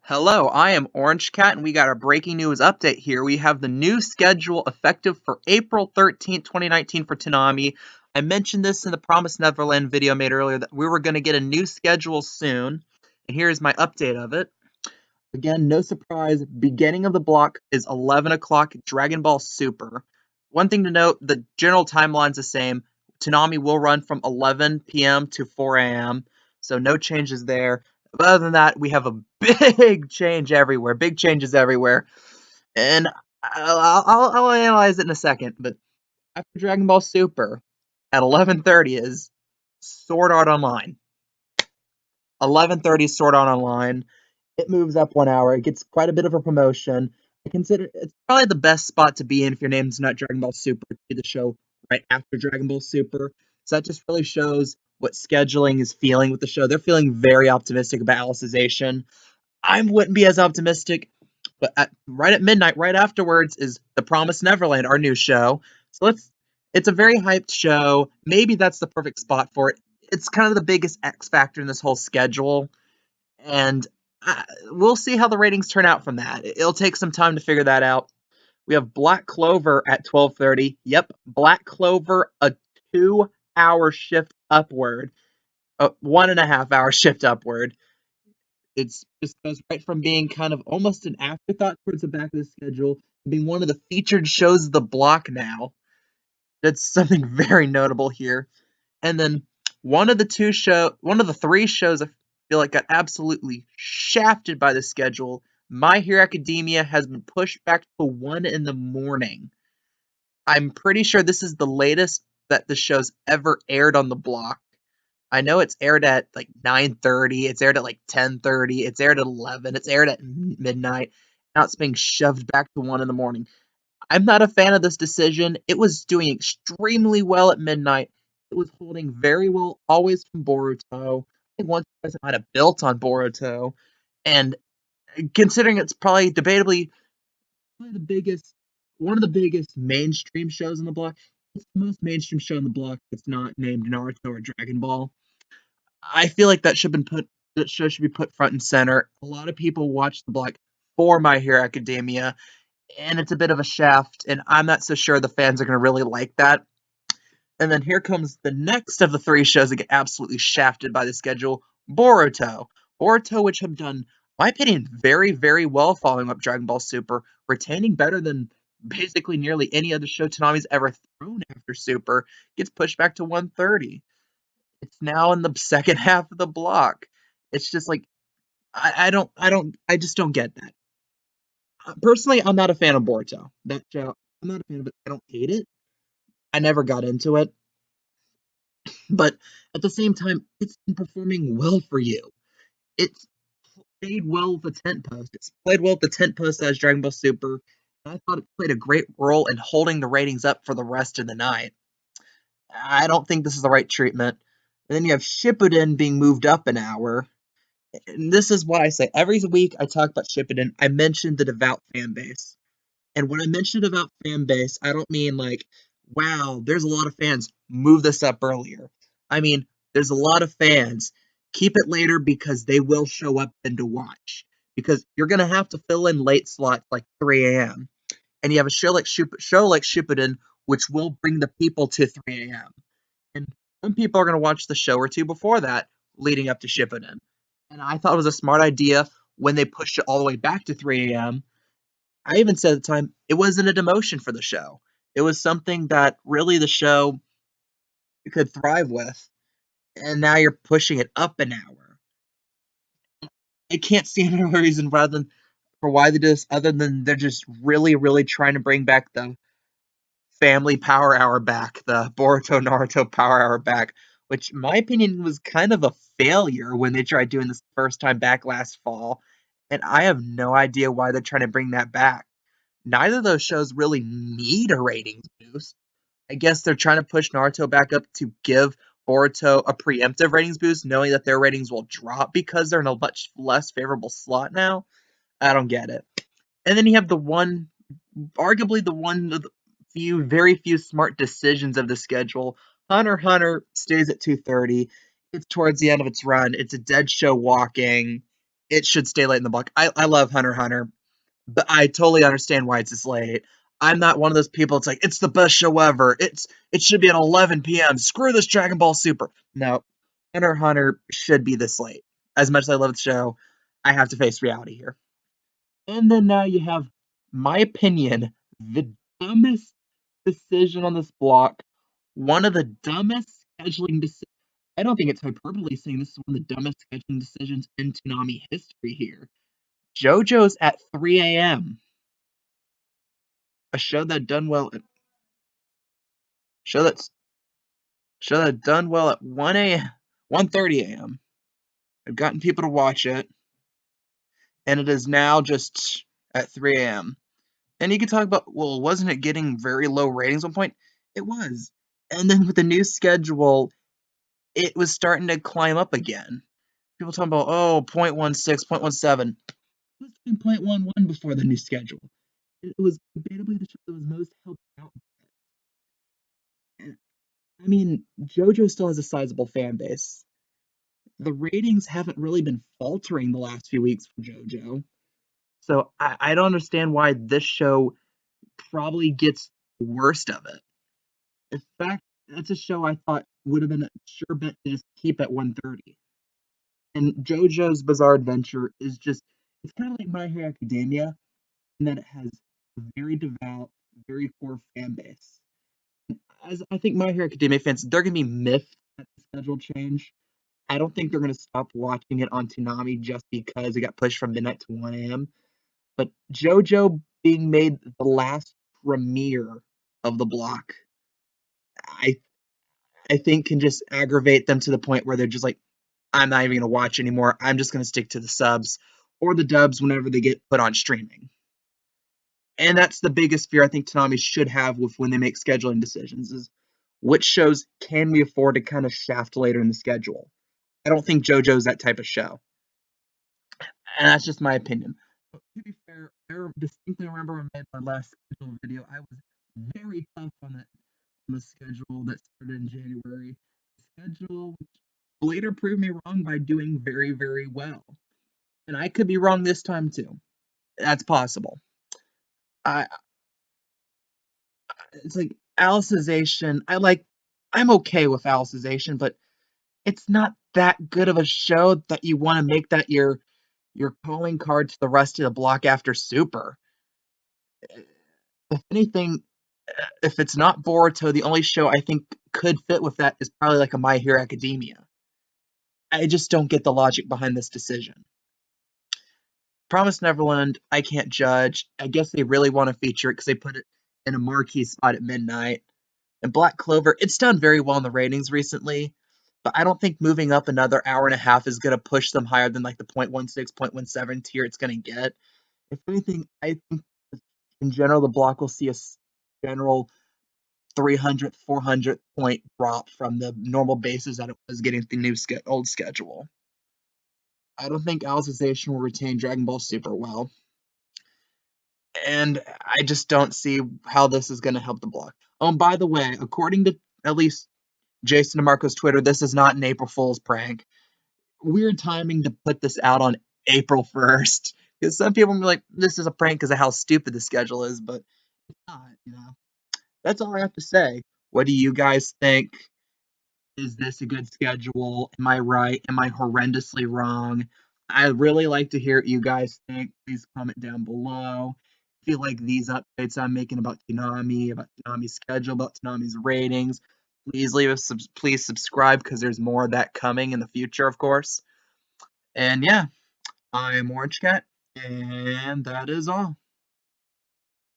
Hello, I am Orange Cat, and we got a breaking news update here. We have the new schedule effective for April 13th, 2019 for Toonami. I mentioned this in the Promised Neverland video I made earlier that we were going to get a new schedule soon, and here's my update of it. Again, no surprise, beginning of the block is 11 o'clock Dragon Ball Super. One thing to note, the general timeline's the same. Toonami will run from 11 p.m. to 4 a.m., so no changes there. But other than that, we have a big change everywhere, big changes everywhere. And I'll analyze it in a second, but after Dragon Ball Super, at 11:30 is Sword Art Online. 11:30 is Sword Art Online. It moves up 1 hour. It gets quite a bit of a promotion. I consider it's probably the best spot to be in if your name's not Dragon Ball Super, to be the show right after Dragon Ball Super. So that just really shows what scheduling is feeling with the show. They're feeling very optimistic about Alicization. I wouldn't be as optimistic, but right at midnight, right afterwards, is The Promised Neverland, our new show. So it's a very hyped show. Maybe that's the perfect spot for it. It's kind of the biggest X factor in this whole schedule, and we'll see how the ratings turn out from that. It'll take some time to figure that out. We have Black Clover at 12:30. Yep, Black Clover, a 2 hour shift upward, a 1.5 hour shift upward. It's just goes right from being kind of almost an afterthought towards the back of the schedule to being one of the featured shows of the block now. That's something very notable here. And then one of the three shows I feel like got absolutely shafted by the schedule. My Hero Academia has been pushed back to 1 in the morning. I'm pretty sure this is the latest that the show's ever aired on the block. I know it's aired at like 9:30, it's aired at like 10:30, it's aired at 11, it's aired at midnight. Now it's being shoved back to 1 in the morning. I'm not a fan of this decision. It was doing extremely well at midnight. It was holding very well always from Boruto. I think one person might have built on Boruto. And considering it's probably the biggest one of the biggest mainstream shows on the block, it's the most mainstream show on the block that's not named Naruto or Dragon Ball. I feel like that show should be put front and center. A lot of people watch the block for My Hero Academia, and it's a bit of a shaft, and I'm not so sure the fans are going to really like that. And then here comes the next of the three shows that get absolutely shafted by the schedule, Boruto. Boruto, which have done, in my opinion, very, very well following up Dragon Ball Super, retaining better than basically nearly any other show Toonami's ever thrown after Super, gets pushed back to 1:30. It's now in the second half of the block. It's just like I just don't get that. Personally, I'm not a fan of Boruto. That show, I'm not a fan of it. I don't hate it. I never got into it, but at the same time, it's been performing well for you. It's played well with the tent post. It's played well with the tent post as Dragon Ball Super. And I thought it played a great role in holding the ratings up for the rest of the night. I don't think this is the right treatment. And then you have Shippuden being moved up an hour. And this is what I say. Every week I talk about Shippuden, I mention the devout fan base. And when I mention devout fan base, I don't mean like, wow, there's a lot of fans, move this up earlier. I mean, there's a lot of fans, keep it later because they will show up and to watch. Because you're going to have to fill in late slots like 3 a.m. And you have a show like Shippuden, which will bring the people to 3 a.m. And some people are going to watch the show or two before that, leading up to Shippuden. And I thought it was a smart idea when they pushed it all the way back to 3 a.m. I even said at the time it wasn't a demotion for the show. It was something that really the show could thrive with. And now you're pushing it up an hour. I can't see any reason rather than for why they do this other than they're just really, really trying to bring back the family power hour back, the Boruto Naruto power hour back, which in my opinion was kind of a failure when they tried doing this first time back last fall. And I have no idea why they're trying to bring that back. Neither of those shows really need a ratings boost. I guess they're trying to push Naruto back up to give Boruto a preemptive ratings boost, knowing that their ratings will drop because they're in a much less favorable slot now. I don't get it. And then you have arguably the one of the very few smart decisions of the schedule. Hunter x Hunter stays at 2:30. It's towards the end of its run. It's a dead show walking. it should stay late in the block. I love Hunter x Hunter, but I totally understand why it's this late. I'm not one of those people. It's like it's the best show ever. It should be at 11 p.m. Screw this Dragon Ball Super. No, Hunter x Hunter should be this late. As much as I love the show, I have to face reality here. And then now you have my opinion, the dumbest decision on this block. One of the dumbest scheduling decisions. I don't think it's hyperbole saying this is one of the dumbest scheduling decisions in Toonami history here. JoJo's at 3 a.m. A show that done well at show that's show that done well at 1 a.m. 1:30 a.m. I've gotten people to watch it, and it is now just at 3 a.m. And you could talk about, well, wasn't it getting very low ratings at one point? It was. And then with the new schedule, it was starting to climb up again. People talking about, oh, 0.16, 0.17. It was doing 0.11 before the new schedule. It was debatably the show that was most helped out. I mean, JoJo still has a sizable fan base. The ratings haven't really been faltering the last few weeks for JoJo. So I don't understand why this show probably gets the worst of it. In fact, that's a show I thought would have been a sure bet to just keep at 1:30. And JoJo's Bizarre Adventure is just, it's kind of like My Hero Academia in that it has a very devout, very core fan base. As I think My Hero Academia fans, they're going to be miffed at the schedule change. I don't think they're going to stop watching it on Toonami just because it got pushed from midnight to 1 a.m. But JoJo being made the last premiere of the block, I I think can just aggravate them to the point where they're just like, I'm not even going to watch anymore. I'm just going to stick to the subs or the dubs whenever they get put on streaming. And that's the biggest fear I think Toonami should have with when they make scheduling decisions is which shows can we afford to kind of shaft later in the schedule. I don't think JoJo's that type of show. And that's just my opinion. But to be fair, I distinctly remember when I made my last schedule video, I was very tough on the schedule that started in January. The schedule which later proved me wrong by doing very, very well. And I could be wrong this time too. That's possible. I It's like Alicization. I'm okay with Alicization, but it's not that good of a show that you want to make that your calling card to the rest of the block after Super. If anything, if it's not Boruto, the only show I think could fit with that is probably like a My Hero Academia. I just don't get the logic behind this decision. Promise Neverland, I can't judge. I guess they really want to feature it because they put it in a marquee spot at midnight. And Black Clover, it's done very well in the ratings recently, but I don't think moving up another hour and a half is going to push them higher than like the 0.16, 0.17 tier it's going to get. If anything, I think in general the block will see a general 300th, 400th point drop from the normal bases that it was getting the new old schedule. I don't think Alicization will retain Dragon Ball Super well. And I just don't see how this is going to help the block. Oh, and by the way, according to at least Jason DeMarco's Twitter, this is not an April Fool's prank. Weird timing to put this out on April 1st. Because some people will be like, this is a prank because of how stupid the schedule is, but it's not. That's all I have to say. What do you guys think? Is this a good schedule? Am I right? Am I horrendously wrong? I'd really like to hear what you guys think. Please comment down below. If you like these updates I'm making about Toonami, about Toonami's schedule, about Toonami's ratings, please subscribe because there's more of that coming in the future, of course. And yeah, I'm Orange Cat, and that is all.